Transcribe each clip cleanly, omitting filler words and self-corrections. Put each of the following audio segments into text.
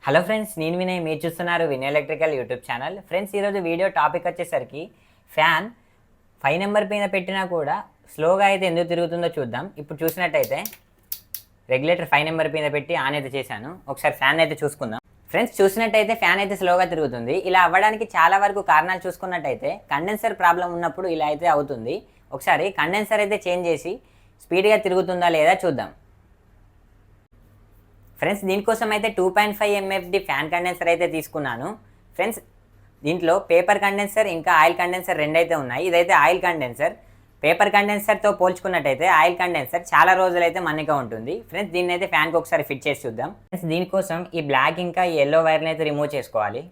Hello friends, నేను వినయ్. మీరు చూస్తున్నారు Vinay electrical YouTube channel. Friends, ఈరోజు వీడియో టాపిక్ వచ్చేసరికి ఫ్యాన్ 5 నెంబర్ పైన పెట్టినా కూడా స్లోగా అయితే ఎందుకు తిరుగుతుందో చూద్దాం. ఇప్పుడు చూసినట్టయితే రెగ్యులేటర్ 5 నెంబర్ పైన పెట్టి ఆన్ అయితే చేశాను. ఒకసారి ఫ్యాన్ అయితే చూసుకుందాం. ఫ్రెండ్స్, చూసినట్టయితే ఫ్యాన్ అయితే స్లోగా తిరుగుతుంది. ఇలా అవ్వడానికి చాలా వరకు కారణాలు చూసుకున్నట్టయితే కండెన్సర్ ప్రాబ్లం ఉన్నప్పుడు ఇలా అయితే అవుతుంది. ఒకసారి కండెన్సర్ అయితే చేంజ్ చేసి స్పీడ్గా తిరుగుతుందా లేదా చూద్దాం. ఫ్రెండ్స్, దీనికోసం అయితే 2.5 MFD ఫ్యాన్ కండెన్సర్ అయితే తీసుకున్నాను. ఫ్రెండ్స్, దీంట్లో పేపర్ కండెన్సర్ ఇంకా ఆయిల్ కండెన్సర్ రెండైతే ఉన్నాయి. ఇదైతే ఆయిల్ కండెన్సర్. పేపర్ కండెన్సర్తో పోల్చుకున్నట్టయితే ఆయిల్ కండెన్సర్ చాలా రోజులైతే మన్నిగా ఉంటుంది. ఫ్రెండ్స్, దీన్ని అయితే ఫ్యాన్కి ఒకసారి ఫిట్ చేసి చూద్దాం. ఫ్రెండ్స్, దీనికోసం ఈ బ్లాక్ ఇంకా ఈ ఎల్లో వైర్ని అయితే రిమూవ్ చేసుకోవాలి.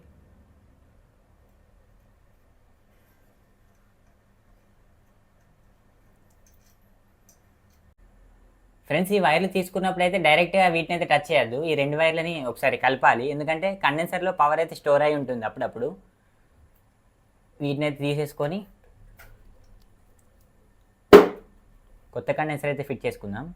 ఫ్రెండ్స్, ఈ వైర్లు తీసుకున్నప్పుడు అయితే డైరెక్ట్గా వీటిని అయితే టచ్ చేయొద్దు. ఈ రెండు వైర్లని ఒకసారి కలపాలి. ఎందుకంటే కండెన్సర్లో పవర్ అయితే స్టోర్ అయి ఉంటుంది. అప్పుడప్పుడు వీటిని అయితే తీసేసుకొని కొత్త కండెన్సర్ అయితే ఫిట్ చేసుకుందాం.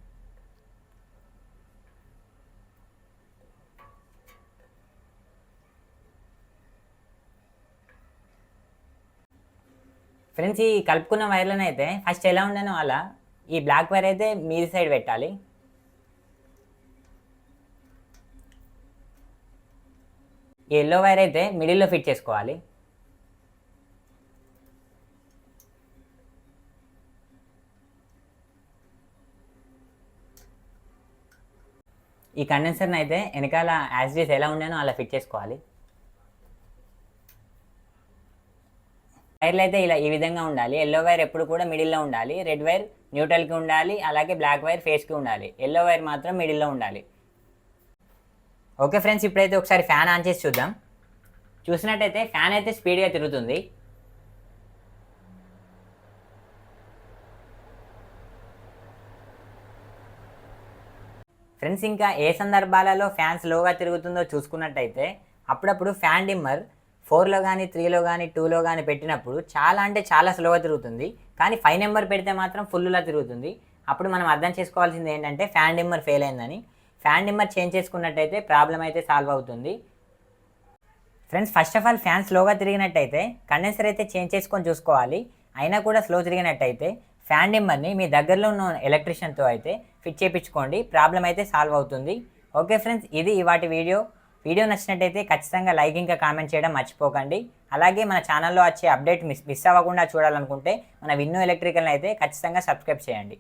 ఫ్రెండ్స్, ఈ కలుపుకున్న వైర్లను అయితే ఫస్ట్ ఎలా ఉండనో అలా ఈ బ్లాక్ వైర్ అయితే మీది సైడ్ పెట్టాలి. ఈ ఎల్లో వైర్ అయితే మిడిల్లో ఫిట్ చేసుకోవాలి. ఈ కండెన్సర్ని అయితే వెనకాల యాసిడీస్ ఎలా ఉండేనో అలా ఫిట్ చేసుకోవాలి. వైర్లు అయితే ఇలా ఈ విధంగా ఉండాలి. ఎల్లో వైర్ ఎప్పుడు కూడా మిడిల్లో ఉండాలి. రెడ్ వైర్ న్యూట్రల్కి ఉండాలి. అలాగే బ్లాక్ వైర్ ఫేస్కి ఉండాలి. ఎల్లో వైర్ మాత్రం మిడిల్లో ఉండాలి. ఓకే ఫ్రెండ్స్, ఇప్పుడైతే ఒకసారి ఫ్యాన్ ఆన్ చేసి చూద్దాం. చూసినట్టయితే ఫ్యాన్ అయితే స్పీడ్గా తిరుగుతుంది. ఫ్రెండ్స్, ఇంకా ఏ సందర్భాలలో ఫ్యాన్ స్లోగా తిరుగుతుందో చూసుకున్నట్టయితే అప్పుడప్పుడు ఫ్యాన్ డిమ్మర్ 4లో కానీ 3లో కానీ 2లో కానీ పెట్టినప్పుడు చాలా అంటే చాలా స్లోగా తిరుగుతుంది. కానీ 5 నెంబర్ పెడితే మాత్రం ఫుల్లా తిరుగుతుంది. అప్పుడు మనం అర్థం చేసుకోవాల్సింది ఏంటంటే ఫ్యాన్ డిమ్మర్ ఫెయిల్ అయిందని. ఫ్యాన్ డిమ్మర్ చేంజ్ చేసుకున్నట్టయితే ప్రాబ్లం అయితే సాల్వ్ అవుతుంది. Friends, first of all fan స్లోగా తిరిగినట్టయితే కండెన్సర్ అయితే చేంజ్ చేసుకొని చూసుకోవాలి. అయినా కూడా స్లో తిరిగినట్టయితే ఫ్యాన్ డిమ్మర్ని మీ దగ్గరలో ఉన్న ఎలక్ట్రీషియన్తో అయితే ఫిట్ చేయించుకోండి. ప్రాబ్లం అయితే సాల్వ్ అవుతుంది. ఓకే ఫ్రెండ్స్, ఇది ఇవాటి వీడియో నచ్చినట్టయితే ఖచ్చితంగా లైక్ ఇంకా కామెంట్ చేయడం మర్చిపోకండి. అలాగే మన ఛానల్లో వచ్చే అప్డేట్ మిస్ అవ్వకుండా చూడాలనుకుంటే మన విన్నో ఎలక్ట్రికల్ని అయితే ఖచ్చితంగా సబ్స్క్రైబ్ చేయండి.